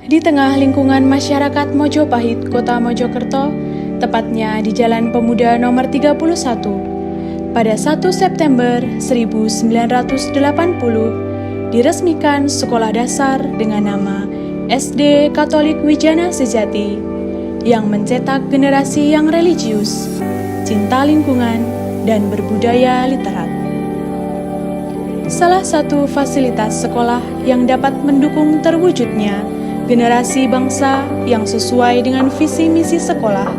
Di tengah lingkungan masyarakat Mojopahit, Kota Mojokerto, tepatnya di Jalan Pemuda nomor 31, pada 1 September 1980, diresmikan sekolah dasar dengan nama SD Katolik Wijana Sejati yang mencetak generasi yang religius, cinta lingkungan, dan berbudaya literat. Salah satu fasilitas sekolah yang dapat mendukung terwujudnya generasi bangsa yang sesuai dengan visi misi sekolah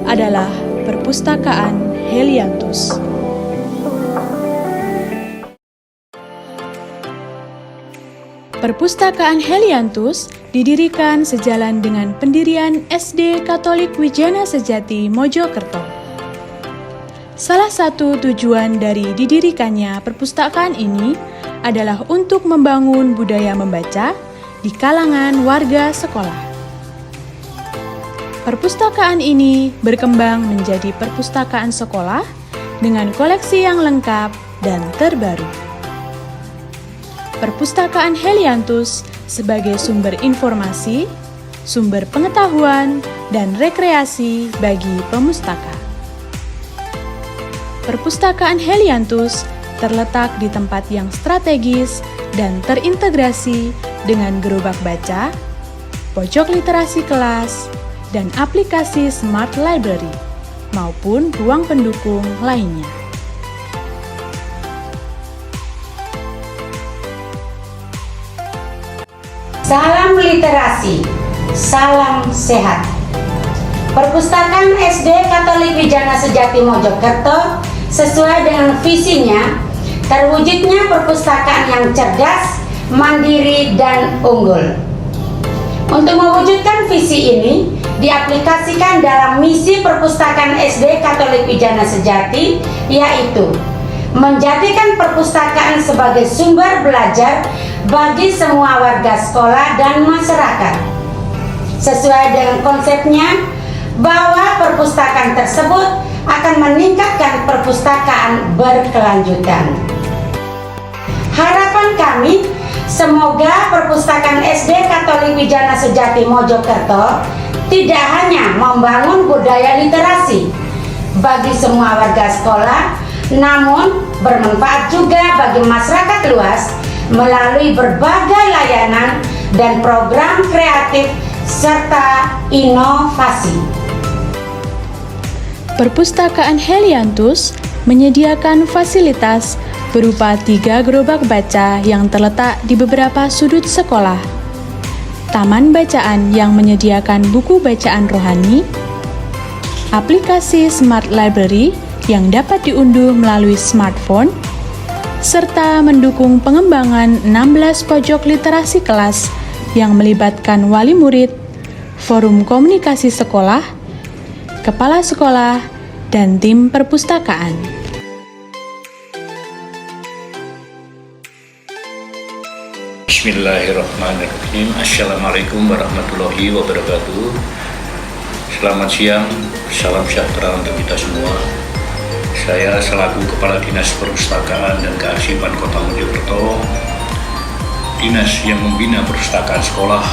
adalah Perpustakaan Helianthus. Perpustakaan Helianthus didirikan sejalan dengan pendirian SD Katolik Wijana Sejati Mojokerto. Salah satu tujuan dari didirikannya perpustakaan ini adalah untuk membangun budaya membaca di kalangan warga sekolah. Perpustakaan ini berkembang menjadi perpustakaan sekolah dengan koleksi yang lengkap dan terbaru. Perpustakaan Helianthus sebagai sumber informasi, sumber pengetahuan, dan rekreasi bagi pemustaka. Perpustakaan Helianthus terletak di tempat yang strategis dan terintegrasi dengan gerobak baca, pojok literasi kelas, dan aplikasi Smart Library, maupun ruang pendukung lainnya. Salam literasi, salam sehat. Perpustakaan SD Katolik Wijana Sejati Mojokerto sesuai dengan visinya, terwujudnya perpustakaan yang cerdas, mandiri, dan unggul. Untuk mewujudkan visi ini, diaplikasikan dalam misi Perpustakaan SD Katolik Wijana Sejati, yaitu menjadikan perpustakaan sebagai sumber belajar bagi semua warga sekolah dan masyarakat. Sesuai dengan konsepnya, bahwa perpustakaan tersebut akan meningkatkan perpustakaan berkelanjutan. Harapan kami, semoga Perpustakaan SD Katolik Wijana Sejati Mojokerto tidak hanya membangun budaya literasi bagi semua warga sekolah, namun bermanfaat juga bagi masyarakat luas melalui berbagai layanan dan program kreatif serta inovasi. Perpustakaan Helianthus menyediakan fasilitas berupa 3 gerobak baca yang terletak di beberapa sudut sekolah, taman bacaan yang menyediakan buku bacaan rohani, aplikasi Smart Library yang dapat diunduh melalui smartphone, serta mendukung pengembangan 16 pojok literasi kelas yang melibatkan wali murid, forum komunikasi sekolah, kepala sekolah, dan tim perpustakaan. Bismillahirrahmanirrahim. Assalamualaikum warahmatullahi wabarakatuh. Selamat siang, salam sejahtera untuk kita semua. Saya selaku Kepala Dinas Perpustakaan dan Kearsipan Kota Mojokerto, dinas yang membina perpustakaan sekolah,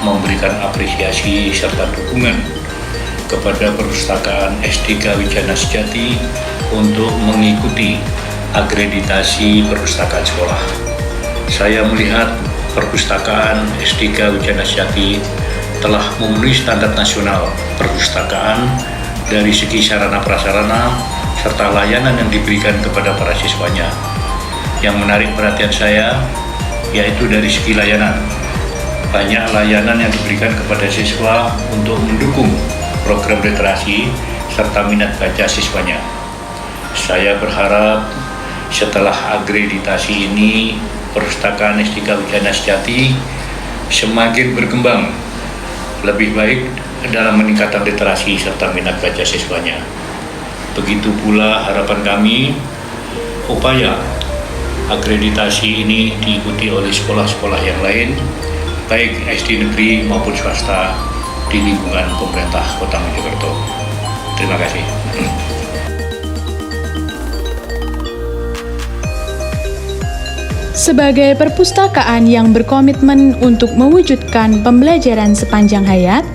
memberikan apresiasi serta dukungan kepada Perpustakaan SDK Wijana Sejati untuk mengikuti akreditasi perpustakaan sekolah. Saya melihat Perpustakaan SDK Wijana Sejati telah memenuhi standar nasional perpustakaan dari segi sarana prasarana serta layanan yang diberikan kepada para siswanya. Yang menarik perhatian saya yaitu dari segi layanan. Banyak layanan yang diberikan kepada siswa untuk mendukung program literasi serta minat baca siswanya. Saya berharap setelah akreditasi ini, Perpustakaan SDK Wijana Sejati semakin berkembang lebih baik dalam meningkatkan literasi serta minat baca siswanya. Begitu pula harapan kami, upaya akreditasi ini diikuti oleh sekolah-sekolah yang lain, baik SD negeri maupun swasta di lingkungan pemerintah Kota Mojokerto. Terima kasih. Sebagai perpustakaan yang berkomitmen untuk mewujudkan pembelajaran sepanjang hayat,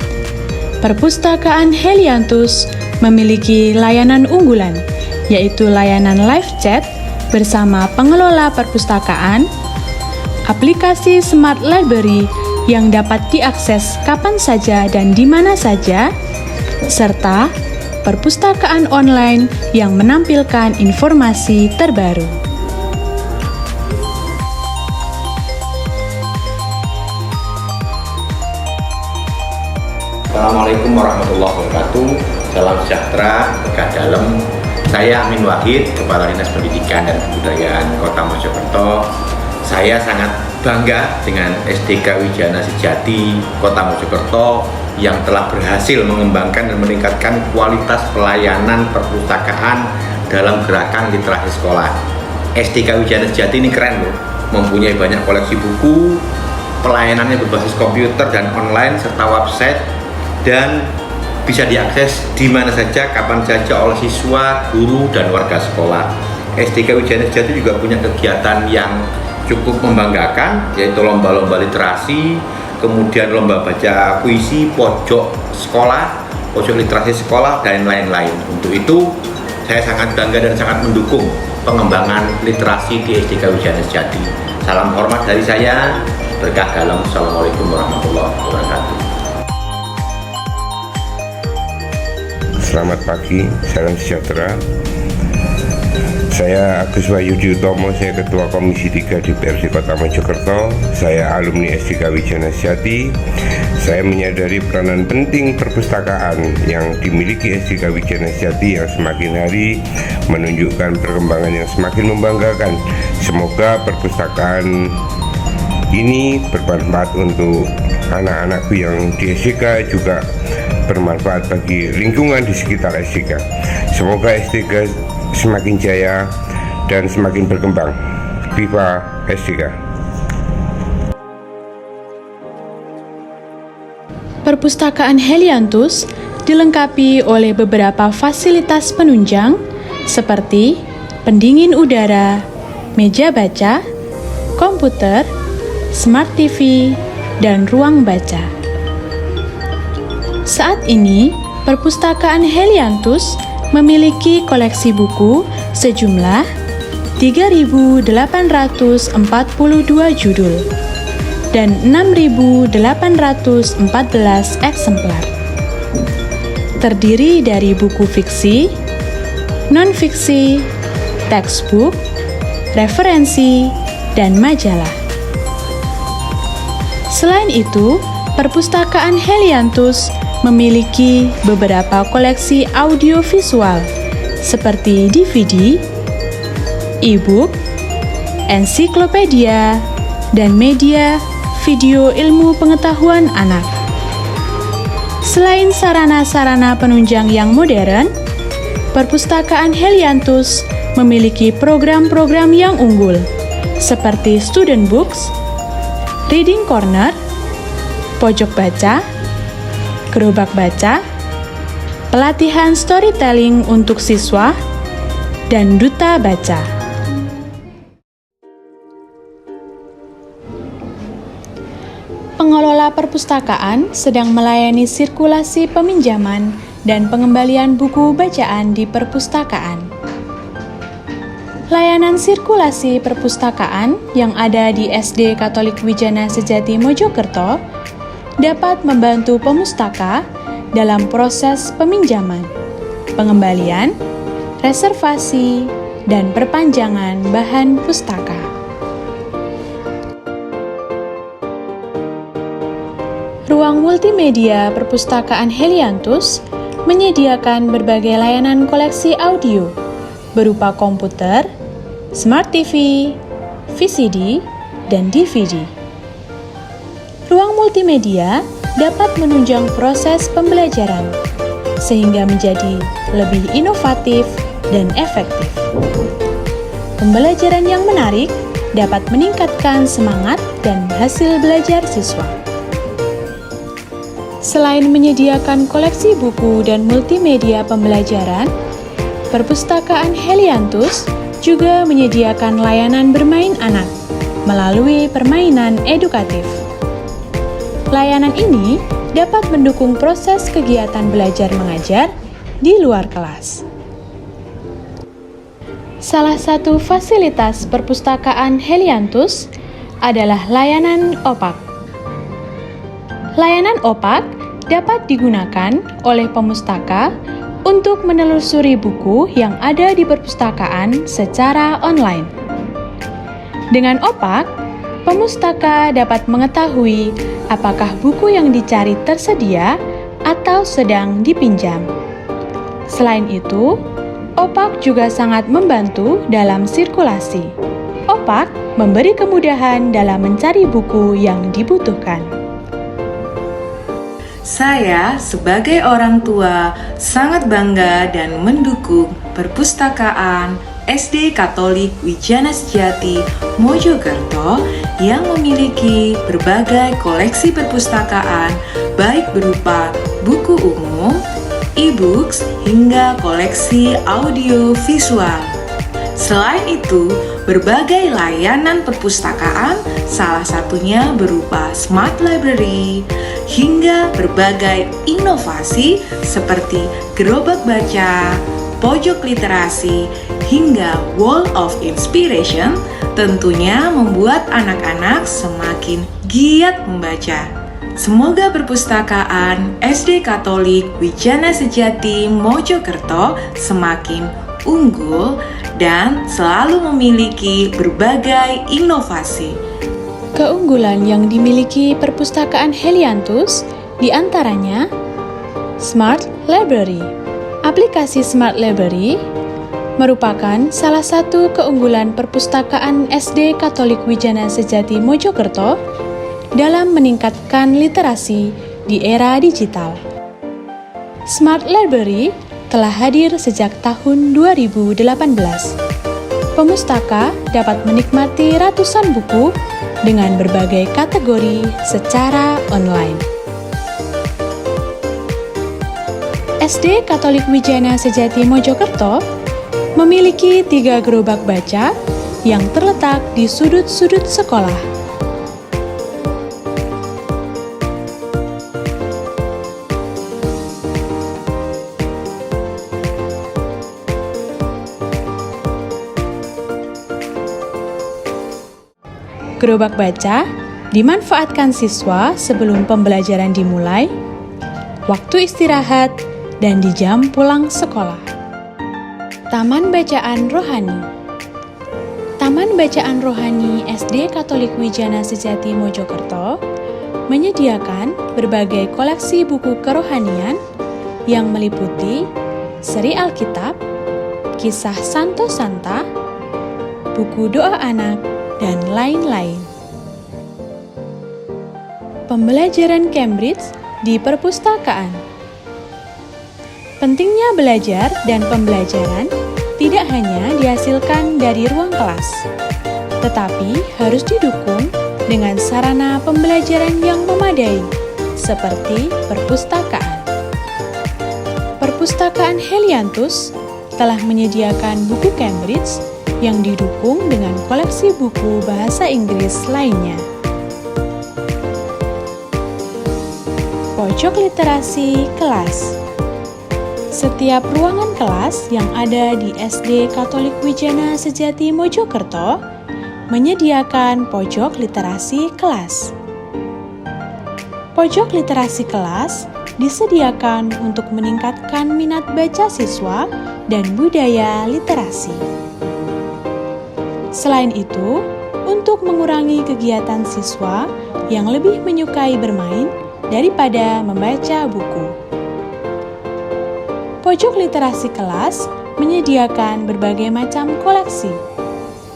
Perpustakaan Helianthus memiliki layanan unggulan, yaitu layanan live chat bersama pengelola perpustakaan, aplikasi Smart Library yang dapat diakses kapan saja dan di mana saja, serta perpustakaan online yang menampilkan informasi terbaru. Assalamualaikum warahmatullahi wabarakatuh. Salam sejahtera, berkah dalam. Saya Amin Wahid, Kepala Dinas Pendidikan dan Kebudayaan Kota Mojokerto. Saya sangat bangga dengan SDK Wijana Sejati Kota Mojokerto yang telah berhasil mengembangkan dan meningkatkan kualitas pelayanan perpustakaan dalam gerakan literasi sekolah. SDK Wijana Sejati ini keren loh, mempunyai banyak koleksi buku, pelayanannya berbasis komputer dan online serta website, dan bisa diakses di mana saja, kapan saja oleh siswa, guru, dan warga sekolah. SDK Wijana Sejati juga punya kegiatan yang cukup membanggakan, yaitu lomba-lomba literasi, kemudian lomba baca puisi, pojok sekolah, pojok literasi sekolah, dan lain-lain. Untuk itu, saya sangat bangga dan sangat mendukung pengembangan literasi di SDK Wijana Sejati. Salam hormat dari saya, berkah dalam. Assalamualaikum warahmatullahi wabarakatuh. Selamat pagi, salam sejahtera. Saya Agus Wahyudi Utomo, saya Ketua Komisi 3 DPRD Kota Mojokerto. Saya alumni SDK Wijana Sejati. Saya menyadari peranan penting perpustakaan yang dimiliki SDK Wijana Sejati yang semakin hari menunjukkan perkembangan yang semakin membanggakan. Semoga perpustakaan ini bermanfaat untuk anak-anakku yang di SDK, juga bermanfaat bagi lingkungan di sekitar SDK. Semoga SDK semakin jaya dan semakin berkembang. Viva SDK. Perpustakaan Helianthus dilengkapi oleh beberapa fasilitas penunjang seperti pendingin udara, meja baca, komputer, smart TV, dan ruang baca. Saat ini, Perpustakaan Helianthus memiliki koleksi buku sejumlah 3.842 judul dan 6.814 eksemplar. Terdiri dari buku fiksi, non-fiksi, textbook, referensi, dan majalah. Selain itu, Perpustakaan Helianthus memiliki beberapa koleksi audiovisual seperti DVD, e-book, ensiklopedia, dan media video ilmu pengetahuan anak. Selain sarana-sarana penunjang yang modern, Perpustakaan Helianthus memiliki program-program yang unggul seperti student books, reading corner, pojok baca, gerobak baca, pelatihan storytelling untuk siswa, dan duta baca. Pengelola perpustakaan sedang melayani sirkulasi peminjaman dan pengembalian buku bacaan di perpustakaan. Layanan sirkulasi perpustakaan yang ada di SD Katolik Wijana Sejati Mojokerto dapat membantu pemustaka dalam proses peminjaman, pengembalian, reservasi, dan perpanjangan bahan pustaka. Ruang multimedia Perpustakaan Helianthus menyediakan berbagai layanan koleksi audio berupa komputer, smart TV, VCD, dan DVD. Ruang multimedia dapat menunjang proses pembelajaran sehingga menjadi lebih inovatif dan efektif. Pembelajaran yang menarik dapat meningkatkan semangat dan hasil belajar siswa. Selain menyediakan koleksi buku dan multimedia pembelajaran, Perpustakaan Helianthus juga menyediakan layanan bermain anak melalui permainan edukatif. Layanan ini dapat mendukung proses kegiatan belajar mengajar di luar kelas. Salah satu fasilitas perpustakaan Helianthus adalah layanan OPAK. Layanan OPAK dapat digunakan oleh pemustaka untuk menelusuri buku yang ada di perpustakaan secara online. Dengan OPAK, pemustaka dapat mengetahui apakah buku yang dicari tersedia atau sedang dipinjam. Selain itu, OPAK juga sangat membantu dalam sirkulasi. OPAK memberi kemudahan dalam mencari buku yang dibutuhkan. Saya sebagai orang tua sangat bangga dan mendukung perpustakaan SD Katolik Wijana Sejati Mojokerto yang memiliki berbagai koleksi perpustakaan baik berupa buku umum, e-books, hingga koleksi audio visual. Selain itu, berbagai layanan perpustakaan, salah satunya berupa Smart Library, hingga berbagai inovasi seperti gerobak baca, pojok literasi, hingga Wall of Inspiration tentunya membuat anak-anak semakin giat membaca. Semoga perpustakaan SD Katolik Wijana Sejati Mojokerto semakin unggul dan selalu memiliki berbagai inovasi. Keunggulan yang dimiliki perpustakaan Helianthus diantaranya Smart Library. Aplikasi Smart Library merupakan salah satu keunggulan perpustakaan SD Katolik Wijana Sejati Mojokerto dalam meningkatkan literasi di era digital. Smart Library telah hadir sejak tahun 2018. Pemustaka dapat menikmati ratusan buku dengan berbagai kategori secara online. SD Katolik Wijana Sejati Mojokerto memiliki 3 gerobak baca yang terletak di sudut-sudut sekolah. Gerobak baca dimanfaatkan siswa sebelum pembelajaran dimulai, waktu istirahat, dan di jam pulang sekolah. Taman Bacaan Rohani. Taman Bacaan Rohani SD Katolik Wijana Sejati Mojokerto menyediakan berbagai koleksi buku kerohanian yang meliputi seri Alkitab, kisah Santo Santa, buku doa anak, dan lain-lain. Pembelajaran Cambridge di perpustakaan. Pentingnya belajar dan pembelajaran tidak hanya dihasilkan dari ruang kelas, tetapi harus didukung dengan sarana pembelajaran yang memadai, seperti perpustakaan. Perpustakaan Helianthus telah menyediakan buku Cambridge yang didukung dengan koleksi buku bahasa Inggris lainnya. Pojok literasi kelas. Setiap ruangan kelas yang ada di SD Katolik Wijana Sejati Mojokerto menyediakan pojok literasi kelas. Pojok literasi kelas disediakan untuk meningkatkan minat baca siswa dan budaya literasi. Selain itu, untuk mengurangi kegiatan siswa yang lebih menyukai bermain daripada membaca buku. Pojok literasi kelas menyediakan berbagai macam koleksi,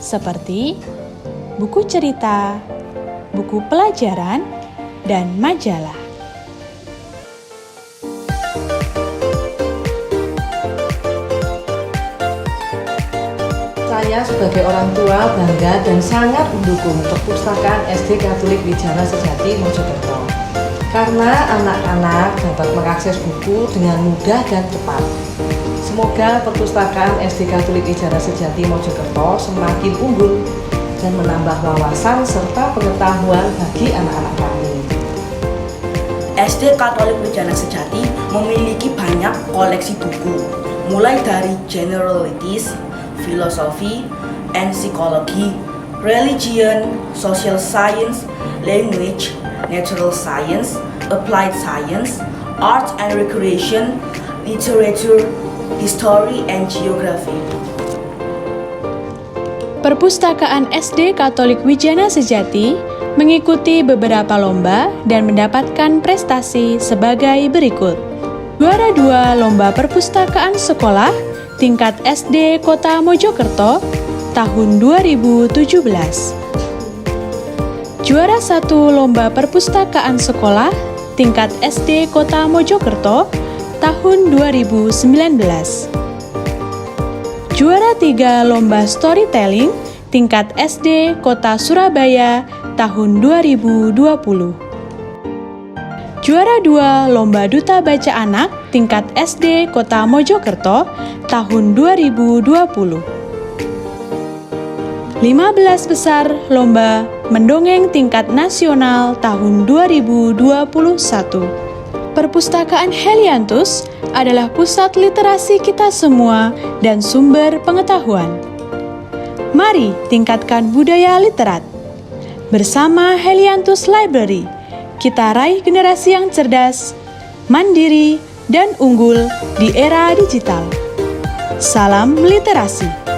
seperti buku cerita, buku pelajaran, dan majalah. Saya sebagai orang tua bangga dan sangat mendukung perpustakaan SD Katolik Wijana Sejati Mojokerto karena anak-anak dapat mengakses buku dengan mudah dan cepat. Semoga perpustakaan SD Katolik Wijana Sejati Mojokerto semakin unggul dan menambah wawasan serta pengetahuan bagi anak-anak kami. SD Katolik Wijana Sejati memiliki banyak koleksi buku, mulai dari generalities, filosofi, and psychology, religion, social science, language, natural science, applied science, arts and recreation, literature, history, and geography. Perpustakaan SD Katolik Wijana Sejati mengikuti beberapa lomba dan mendapatkan prestasi sebagai berikut. Juara 2 Lomba Perpustakaan Sekolah tingkat SD Kota Mojokerto tahun 2017. Juara 1 Lomba Perpustakaan Sekolah tingkat SD Kota Mojokerto tahun 2019. Juara 3 Lomba Storytelling tingkat SD Kota Surabaya tahun 2020. Juara 2 Lomba Duta Baca Anak tingkat SD Kota Mojokerto tahun 2020. 15 besar Lomba Mendongeng tingkat nasional tahun 2021. Perpustakaan Helianthus adalah pusat literasi kita semua dan sumber pengetahuan. Mari tingkatkan budaya literat. Bersama Helianthus Library, kita raih generasi yang cerdas, mandiri, dan unggul di era digital. Salam literasi.